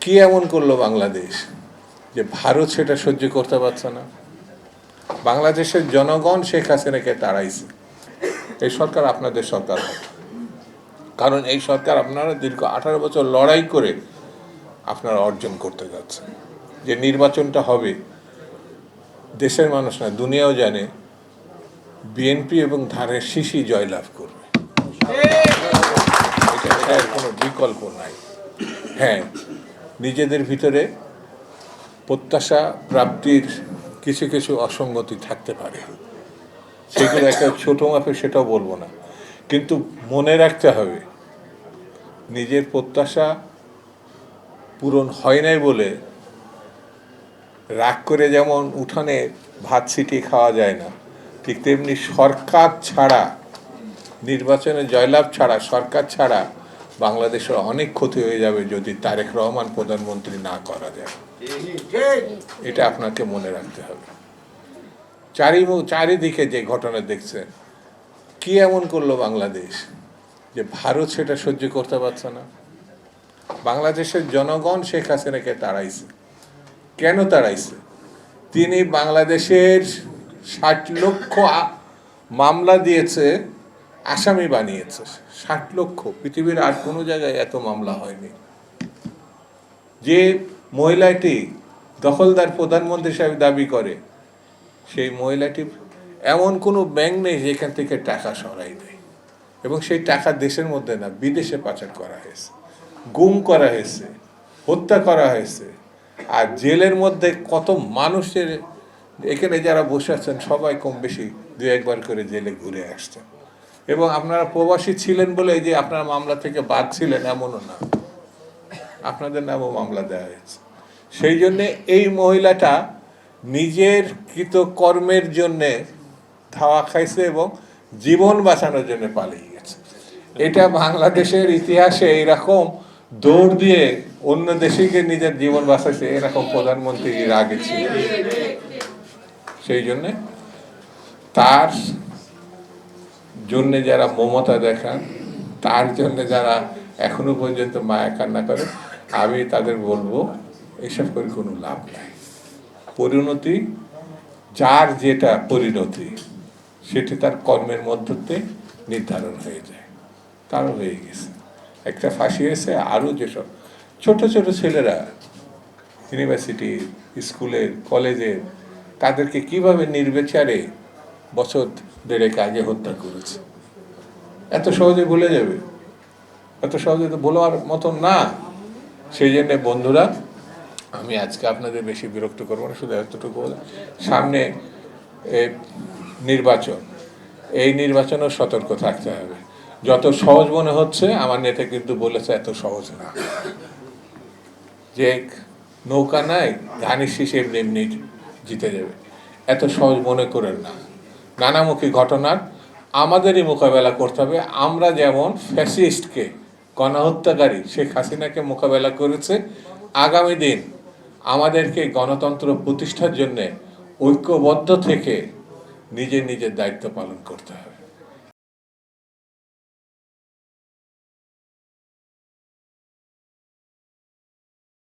কি এমন করলো বাংলাদেশ যে ভারত সেটা সহ্য করতে পারছে না? বাংলাদেশের জনগণ শেখ হাসিনাকে তাড়াইছে। এই সরকার আপনাদের সরকার হবে, কারণ এই সরকার আপনারা দীর্ঘ 18 বছর লড়াই করে আপনারা অর্জন করতে যাচ্ছেন। যে নির্বাচনটা হবে, দেশের মানুষ না দুনিয়াও জানে বিএনপি এবং ধানের শীষই জয়লাভ করবে। এটার কোনো বিকল্প নাই। হ্যাঁ, নিজেদের ভিতরে প্রত্যাশা প্রাপ্তির কিছু কিছু অসঙ্গতি থাকতে পারে, সেগুলো একটা ছোটো মাপে সেটাও বলবো না, কিন্তু মনে রাখতে হবে নিজের প্রত্যাশা পূরণ হয় নাই বলে রাগ করে যেমন উঠানে ভাত ছিটিয়ে খাওয়া যায় না, ঠিক তেমনি সরকার ছাড়া, নির্বাচনে জয়লাভ ছাড়া, সরকার ছাড়া বাংলাদেশের অনেক ক্ষতি হয়ে যাবে যদি তারেক রহমান প্রধানমন্ত্রী না করা যায়। এটা আপনাকে মনে রাখতে হবে। চারিদিকে যে ঘটনা দেখছেন, কি এমন করলো বাংলাদেশ যে ভারত সেটা সহ্য করতে পারছে না? বাংলাদেশের জনগণ শেখ হাসিনাকে তাড়াইছে। কেন তাড়াইছে? তিনি বাংলাদেশের 60 লক্ষ মামলা দিয়েছে, আসামি বানিয়েছে। 60 লক্ষ, পৃথিবীর আর কোনো জায়গায় এত মামলা হয়নি। যে মহিলাটি দখলদার প্রধানমন্ত্রী সাহেব দাবি করে, সেই মহিলাটি এমন কোনো ব্যাংক নেই যেখান থেকে টাকা সরাই দেয়, এবং সেই টাকা দেশের মধ্যে না, বিদেশে পাচার করা হয়েছে, গুম করা হয়েছে, হত্যা করা হয়েছে। আর জেলের মধ্যে কত মানুষের, এখানে যারা বসে আছেন সবাই কম বেশি 2-1 বার করে জেলে ঘুরে আসছেন, এবং আপনারা প্রবাসী ছিলেন বলে যে আপনারা মামলা থেকে বাদ ছিলেন এমনও না, আপনাদের নামও মামলা দেওয়া হয়েছে। সেই জন্যে এই মহিলাটা নিজের কৃতকর্মের জন্যে ধাওয়া খাইছে এবং জীবন বাঁচানোর জন্য পালিয়ে গেছে। এটা বাংলাদেশের ইতিহাসে এরকম দৌড় দিয়ে অন্য দেশে গিয়ে নিজের জীবন বাঁচাইছে এরকম প্রধানমন্ত্রী এর আগে ছিল। সেই জন্যে তার জন্যে যারা মমতা দেখান, তার জন্যে যারা এখনো পর্যন্ত মায়া কান্না করে, আমি তাদের বলবো এসব করে কোনো লাভ নাই। পরিণতি, যার যেটা পরিণতি সেটি তার কর্মের মধ্যে নির্ধারণ হয়ে যায়। তারও হয়ে গেছে, একটা ফাঁসি হয়েছে। আরও যেসব ছোট ছোট ছেলেরা ইউনিভার্সিটি, স্কুলের, কলেজের, তাদেরকে কিভাবে নির্বিচারে বছর 1.5 আগে হত্যা করেছে, এত সহজে ভুলে যাবে? এত সহজে তো বলার মতন না। সেই জন্যে বন্ধুরা, আমি আজকে আপনাদের বেশি বিরক্ত করবো না, শুধু এতটুকু বলে, সামনে নির্বাচন, এই নির্বাচনেও সতর্ক থাকতে হবে। যত সহজ মনে হচ্ছে, আমার নেতা কিন্তু বলেছে এত সহজ না, যে নৌকা নাই ধানের শীষ এমনি এমনি জিতে যাবে, এত সহজ মনে করেন না। নানামুখী ঘটনার আমাদেরই মোকাবেলা করতে হবে। আমরা যেমন ফ্যাসিস্টকে, গণহত্যাকারী শেখ হাসিনাকে মোকাবেলা করেছে, আগামী দিন আমাদেরকে গণতন্ত্র প্রতিষ্ঠার জন্যে ঐক্যবদ্ধ থেকে নিজের নিজের দায়িত্ব পালন করতে হবে।